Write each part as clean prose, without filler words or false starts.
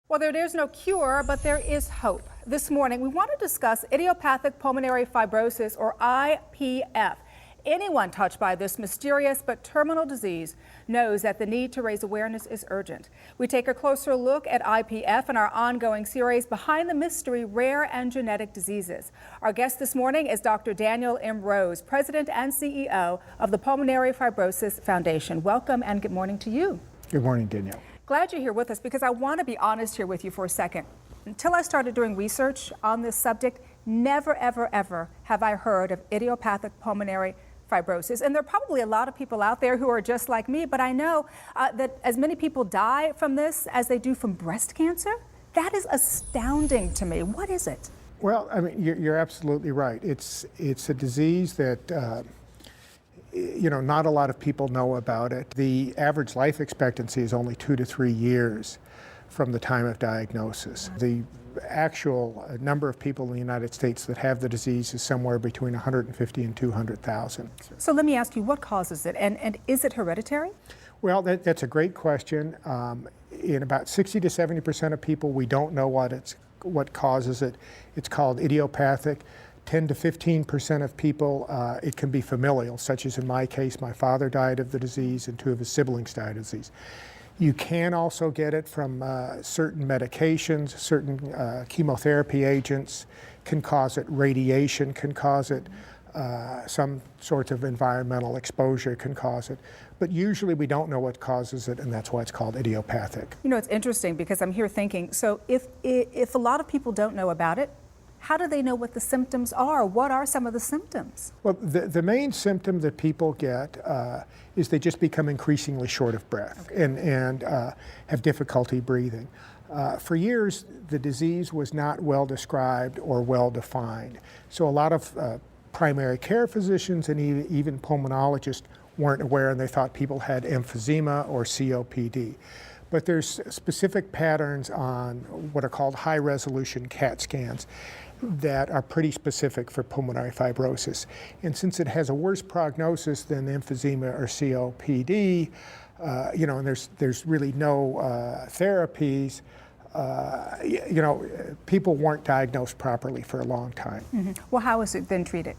Well, there is no cure, but there is hope. This morning, we want to discuss idiopathic pulmonary fibrosis, or IPF. Anyone touched by this mysterious but terminal disease knows that the need to raise awareness is urgent. We take a closer look at IPF in our ongoing series, Behind the Mystery, Rare and Genetic Diseases. Our guest this morning is Dr. Daniel M. Rose, President and CEO of the Pulmonary Fibrosis Foundation. Welcome and good morning to you. Good morning, Danielle. Glad you're here with us because I want to be honest here with you for a second. Until I started doing research on this subject, never, ever, ever have I heard of idiopathic pulmonary fibrosis. And there are probably a lot of people out there who are just like me, but I know that as many people die from this as they do from breast cancer. That is astounding to me. What is it? Well, I mean, you're absolutely right. It's a disease that not a lot of people know about it. The average life expectancy is only 2 to 3 years from the time of diagnosis. The actual number of people in the United States that have the disease is somewhere between 150 and 200,000. So let me ask you, what causes it, and is it hereditary? Well, that's a great question. In about 60 to 70% of people, we don't know what causes it. It's called idiopathic. 10 to 15% of people, it can be familial, such as in my case, my father died of the disease and 2 of his siblings died of the disease. You can also get it from certain medications, certain chemotherapy agents can cause it, radiation can cause it, some sorts of environmental exposure can cause it. But usually we don't know what causes it, and that's why it's called idiopathic. You know, it's interesting because I'm here thinking, so if a lot of people don't know about it, how do they know what the symptoms are? What are some of the symptoms? Well, the main symptom that people get is they just become increasingly short of breath and have difficulty breathing. For years, the disease was not well described or well defined. So a lot of primary care physicians and even pulmonologists weren't aware, and they thought people had emphysema or COPD. But there's specific patterns on what are called high-resolution CAT scans that are pretty specific for pulmonary fibrosis. And since it has a worse prognosis than emphysema or COPD, and there's really no therapies, people weren't diagnosed properly for a long time. Mm-hmm. Well, how is it then treated?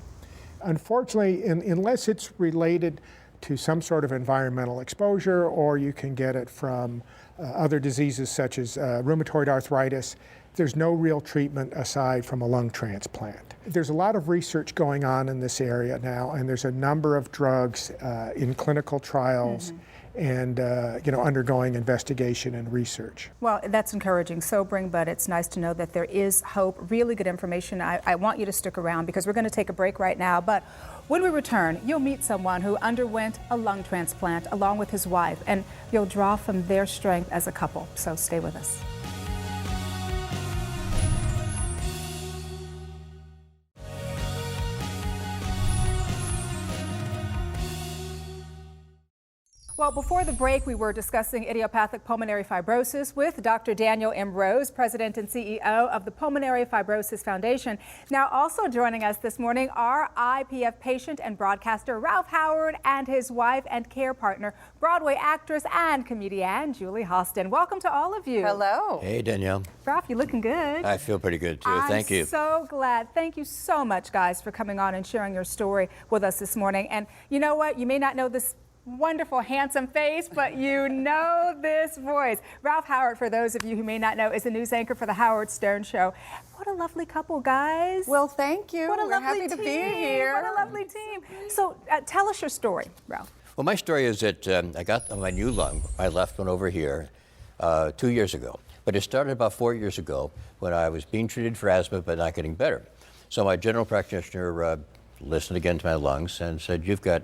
Unfortunately, unless it's related to some sort of environmental exposure, or you can get it from other diseases such as rheumatoid arthritis, there's no real treatment aside from a lung transplant. There's a lot of research going on in this area now, and there's a number of drugs in clinical trials and undergoing investigation and research. Well, that's encouraging, sobering, but it's nice to know that there is hope. Really good information. I want you to stick around because we're going to take a break right now, but when we return, you'll meet someone who underwent a lung transplant along with his wife, and you'll draw from their strength as a couple. So stay with us. Well, before the break, we were discussing idiopathic pulmonary fibrosis with Dr. Daniel M. Rose, President and CEO of the Pulmonary Fibrosis Foundation. Now, also joining us this morning are IPF patient and broadcaster Ralph Howard and his wife and care partner, Broadway actress and comedian Julie Hostin. Welcome to all of you. Hello. Hey, Danielle. Ralph, you're looking good. I feel pretty good, too. Thank you. I'm so glad. Thank you so much, guys, for coming on and sharing your story with us this morning. And you know what? You may not know this wonderful, handsome face, but you know this voice. Ralph Howard, for those of you who may not know, is the news anchor for the Howard Stern Show. What a lovely couple, guys. Well, thank you. What a We're lovely happy team. to be here. What a lovely team. So tell us your story, Ralph. Well, my story is that I got my new lung, my left one over here, 2 years ago. But it started about 4 years ago when I was being treated for asthma but not getting better. So my general practitioner listened again to my lungs and said, "You've got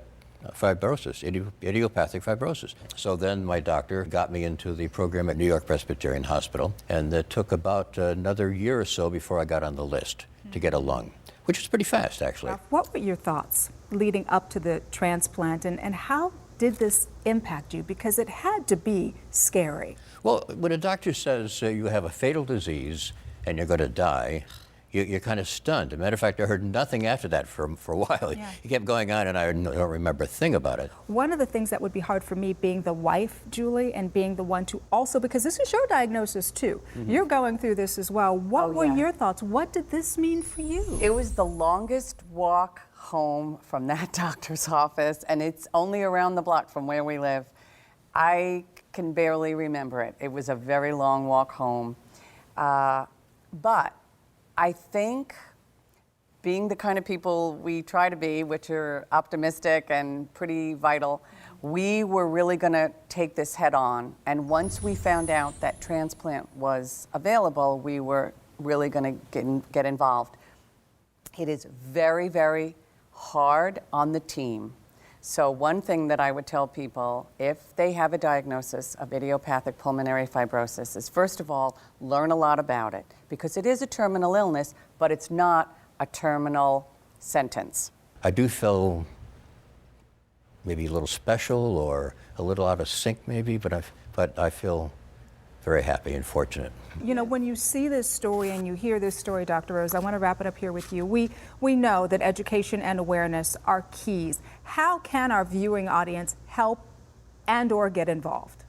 fibrosis, idiopathic fibrosis." So then my doctor got me into the program at New York Presbyterian Hospital, and it took about another year or so before I got on the list to get a lung, which was pretty fast, actually. What were your thoughts leading up to the transplant, and how did this impact you? Because it had to be scary. Well, when a doctor says you have a fatal disease and you're going to die, you're kind of stunned. As a matter of fact, I heard nothing after that for a while. Yeah. It kept going on, and I don't remember a thing about it. One of the things that would be hard for me, being the wife, Julie, and being the one to also, because this is your diagnosis too. You're going through this as well. What were your thoughts? What did this mean for you? It was the longest walk home from that doctor's office, and it's only around the block from where we live. I can barely remember it. It was a very long walk home. But I think being the kind of people we try to be, which are optimistic and pretty vital, we were really going to take this head on. And once we found out that transplant was available, we were really going to get involved. It is very, very hard on the team. So one thing that I would tell people, if they have a diagnosis of idiopathic pulmonary fibrosis, is first of all, learn a lot about it, because it is a terminal illness, but it's not a terminal sentence. I do feel maybe a little special or a little out of sync maybe, but I feel very happy and fortunate. You know, when you see this story and you hear this story, Dr. Rose, I want to wrap it up here with you. We know that education and awareness are keys. How can our viewing audience help and or get involved?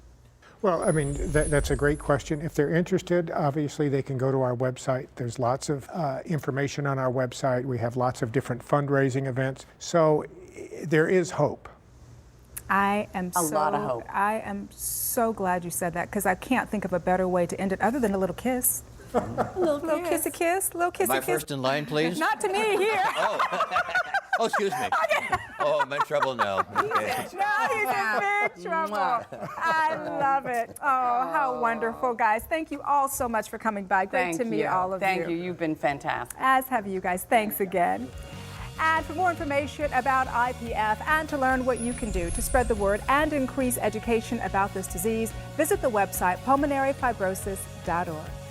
Well, I mean, that's a great question. If they're interested, obviously they can go to our website. There's lots of information on our website. We have lots of different fundraising events. So there is hope. I am a lot of hope. I am so glad you said that, because I can't think of a better way to end it other than a little kiss. A little kiss, a kiss, little kiss, Am a I kiss. first in line, please? Not to me here. Oh, excuse me. Oh, I'm in trouble now. Okay. No, he's in big trouble. I love it. Oh, how wonderful, guys. Thank you all so much for coming by. Great to meet all of you. Thank you. You've been fantastic. As have you guys. Thanks again. And for more information about IPF and to learn what you can do to spread the word and increase education about this disease, visit the website pulmonaryfibrosis.org.